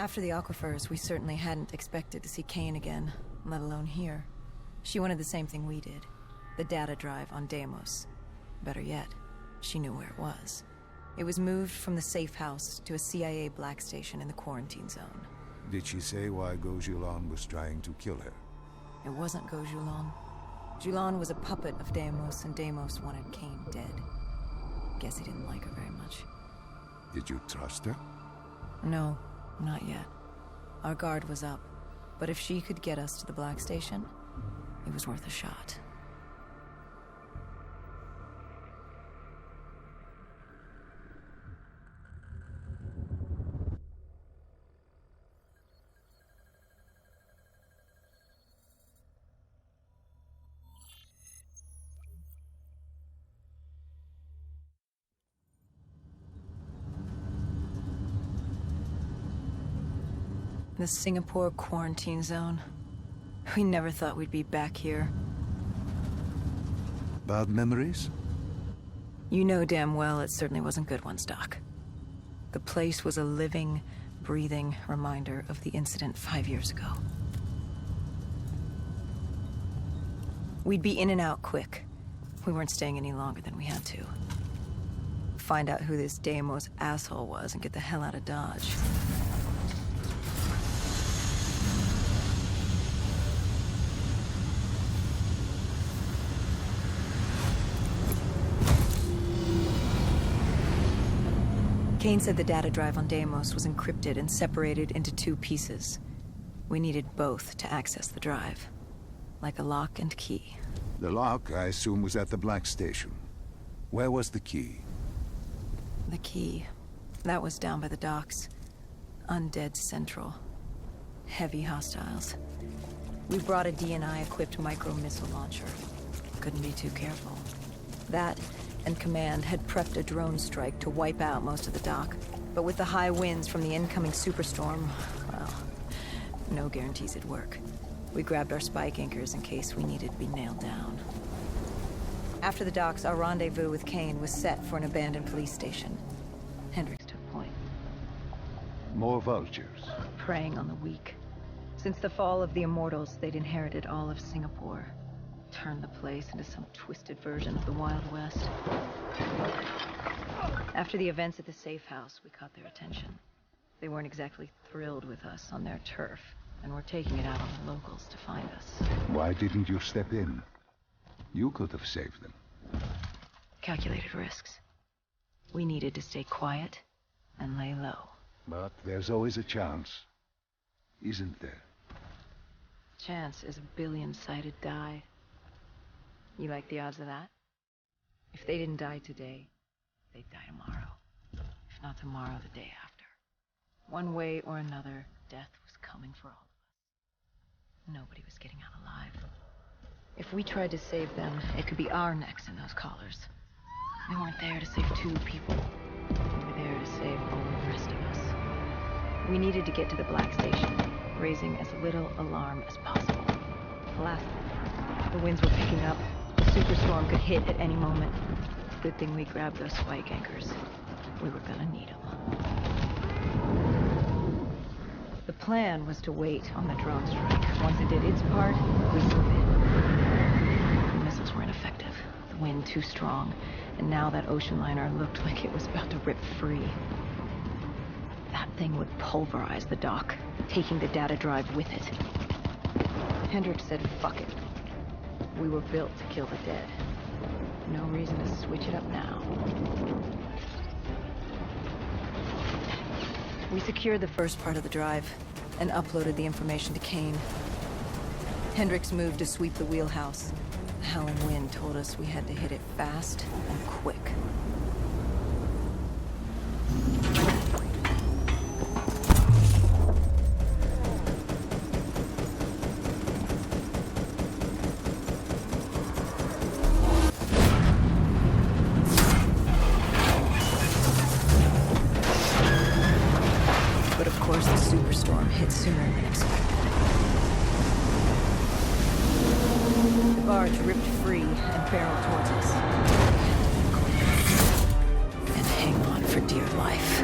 After the aquifers, we certainly hadn't expected to see Kane again, let alone here. She wanted the same thing we did. The data drive on Deimos. Better yet, she knew where it was. It was moved from the safe house to a CIA black station in the quarantine zone. Did she say why Gojulan was trying to kill her? It wasn't Gojulan. Julan was a puppet of Deimos, and Deimos wanted Kane dead. Guess he didn't like her very much. Did you trust her? No, not yet. Our guard was up, but if she could get us to the black station, it was worth a shot. The Singapore quarantine zone. We never thought we'd be back here. Bad memories? You know damn well it certainly wasn't good ones, Doc. The place was a living, breathing reminder of the incident 5 years ago. We'd be in and out quick. We weren't staying any longer than we had to. Find out who this Deimos asshole was and get the hell out of Dodge. Kane said the data drive on Deimos was encrypted and separated into 2 pieces. We needed both to access the drive. Like a lock and key. The lock, I assume, was at the black station. Where was the key? The key. That was down by the docks. Undead Central. Heavy hostiles. We brought a DNI-equipped micro-missile launcher. Couldn't be too careful. That and Command had prepped a drone strike to wipe out most of the dock. But with the high winds from the incoming superstorm, well, no guarantees it'd work. We grabbed our spike anchors in case we needed to be nailed down. After the docks, our rendezvous with Kane was set for an abandoned police station. Hendricks took point. More vultures. Preying on the weak. Since the fall of the Immortals, they'd inherited all of Singapore. Turned the place into some twisted version of the Wild West. After the events at the safe house, we caught their attention. They weren't exactly thrilled with us on their turf, and were taking it out on the locals to find us. Why didn't you step in? You could have saved them. Calculated risks. We needed to stay quiet and lay low. But there's always a chance, isn't there? Chance is a billion-sided die. You like the odds of that? If they didn't die today, they'd die tomorrow. If not tomorrow, the day after. One way or another, death was coming for all of us. Nobody was getting out alive. If we tried to save them, it could be our necks in those collars. We weren't there to save 2 people. We were there to save all the rest of us. We needed to get to the black station, raising as little alarm as possible. Last night, the winds were picking up. The superstorm could hit at any moment. Good thing we grabbed those spike anchors. We were gonna need them. The plan was to wait on the drone strike. Once it did its part, we'd move in. The missiles were ineffective. The wind too strong. And now that ocean liner looked like it was about to rip free. That thing would pulverize the dock, taking the data drive with it. Hendricks said, fuck it. We were built to kill the dead. No reason to switch it up now. We secured the first part of the drive and uploaded the information to Kane. Hendricks moved to sweep the wheelhouse. The howling wind told us we had to hit it fast and quick. But of course, the superstorm hit sooner than expected. The barge ripped free and barreled towards us. And hang on for dear life.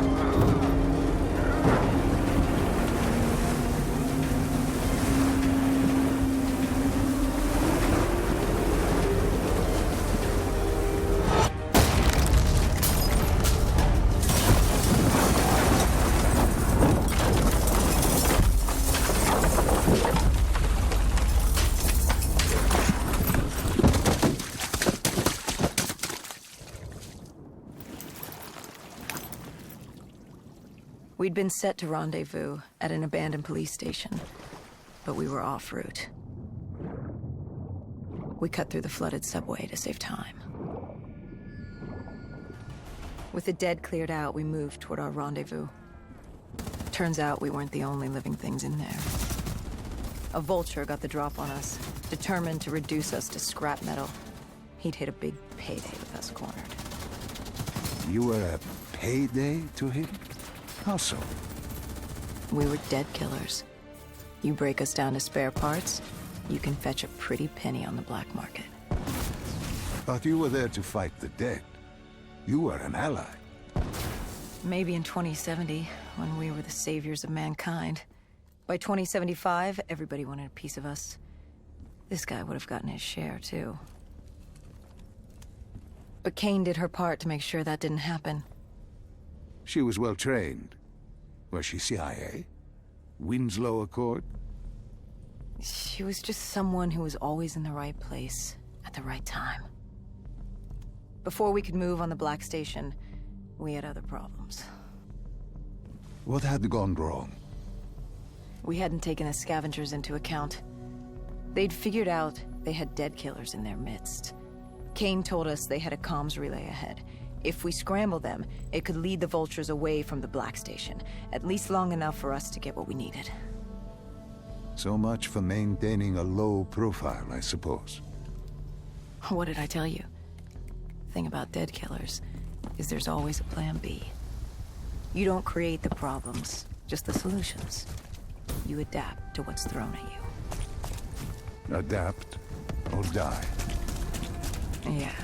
We'd been set to rendezvous at an abandoned police station, but we were off route. We cut through the flooded subway to save time. With the dead cleared out, we moved toward our rendezvous. Turns out we weren't the only living things in there. A vulture got the drop on us, determined to reduce us to scrap metal. He'd hit a big payday with us cornered. You were a payday to him? How so? We were dead killers. You break us down to spare parts, you can fetch a pretty penny on the black market. But you were there to fight the dead. You were an ally. Maybe in 2070, when we were the saviors of mankind. By 2075, everybody wanted a piece of us. This guy would have gotten his share, too. But Kane did her part to make sure that didn't happen. She was well trained. Was she CIA? Winslow Accord? She was just someone who was always in the right place at the right time. Before we could move on the Black Station, we had other problems. What had gone wrong? We hadn't taken the scavengers into account. They'd figured out they had dead killers in their midst. Kane told us they had a comms relay ahead. If we scrambled them, it could lead the vultures away from the Black Station, at least long enough for us to get what we needed. So much for maintaining a low profile, I suppose. What did I tell you? The thing about dead killers is there's always a plan B. You don't create the problems, just the solutions. You adapt to what's thrown at you. Adapt or die. Yeah.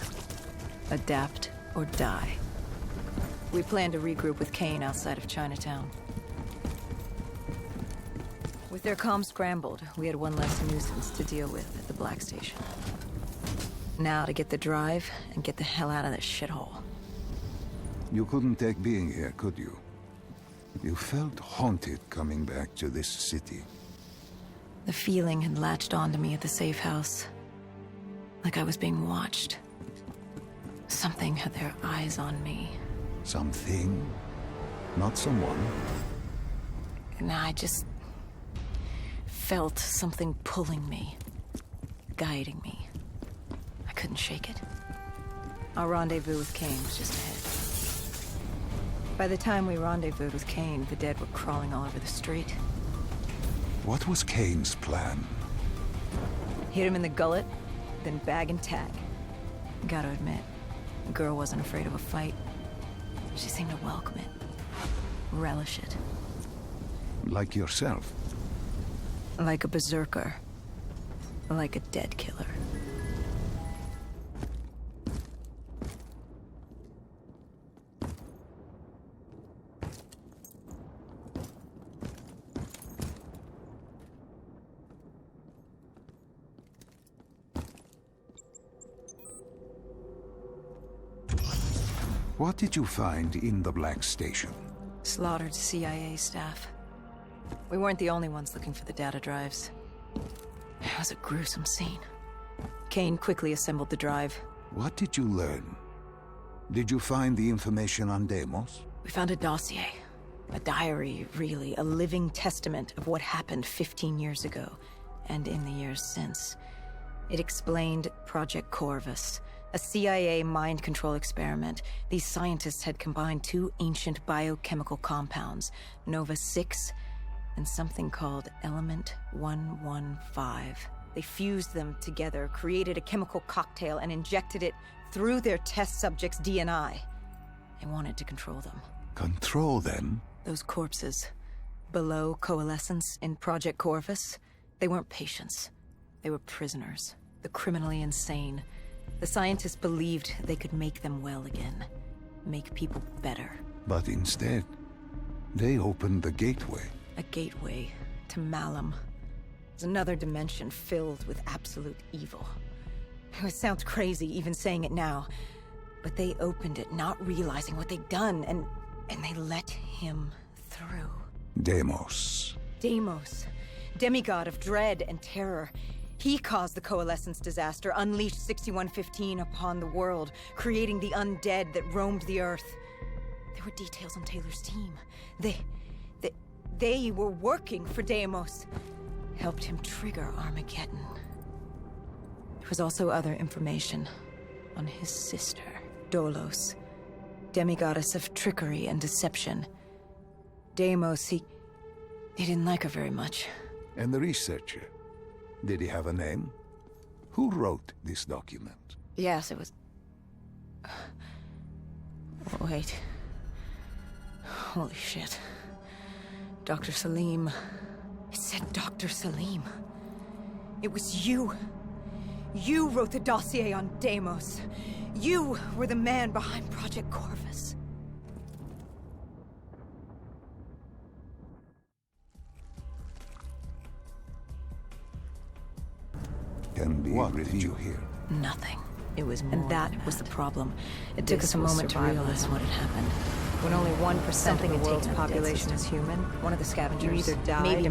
Adapt or die. We plan to regroup with Kane outside of Chinatown. With their comms scrambled, we had one less nuisance to deal with at the Black Station. Now to get the drive and get the hell out of this shithole. You couldn't take being here, could you? You felt haunted coming back to this city. The feeling had latched onto me at the safe house. Like I was being watched. Something had their eyes on me. Something? Not someone? And I just felt something pulling me, guiding me. I couldn't shake it. Our rendezvous with Kane was just ahead. By the time we rendezvoused with Kane, the dead were crawling all over the street. What was Kane's plan? Hit him in the gullet, then bag and tag. Gotta admit, the girl wasn't afraid of a fight. She seemed to welcome it, relish it. Like yourself? Like a berserker. Like a dead killer. What did you find in the Black Station? Slaughtered CIA staff. We weren't the only ones looking for the data drives. It was a gruesome scene. Kane quickly assembled the drive. What did you learn? Did you find the information on Deimos? We found a dossier. A diary, really. A living testament of what happened 15 years ago, and in the years since. It explained Project Corvus, a CIA mind control experiment. These scientists had combined two ancient biochemical compounds, Nova-6 and something called Element 115. They fused them together, created a chemical cocktail, and injected it through their test subjects' DNI. They wanted to control them. Control them? Those corpses, below coalescence in Project Corvus, they weren't patients. They were prisoners, the criminally insane. The scientists believed they could make them well again, make people better. But instead, they opened the gateway. A gateway to Malum. It's another dimension filled with absolute evil. It sounds crazy even saying it now, but they opened it not realizing what they'd done, and they let him through. Deimos. Deimos, demigod of dread and terror. He caused the Coalescence disaster, unleashed 6115 upon the world, creating the undead that roamed the earth. There were details on Taylor's team. They were working for Deimos. Helped him trigger Armageddon. There was also other information on his sister, Dolos, demigoddess of trickery and deception. Deimos, they didn't like her very much. And the researcher? Did he have a name? Who wrote this document? Yes, it was... Wait. Holy shit. Dr. Salim. It said Dr. Salim. It was you. You wrote the dossier on Deimos. You were the man behind Project Corvus. What did you hear? Nothing. It was more. And that was the problem. It took us a moment to realize what had happened. When only 1% of the world's population is human, one of the scavengers, you either died,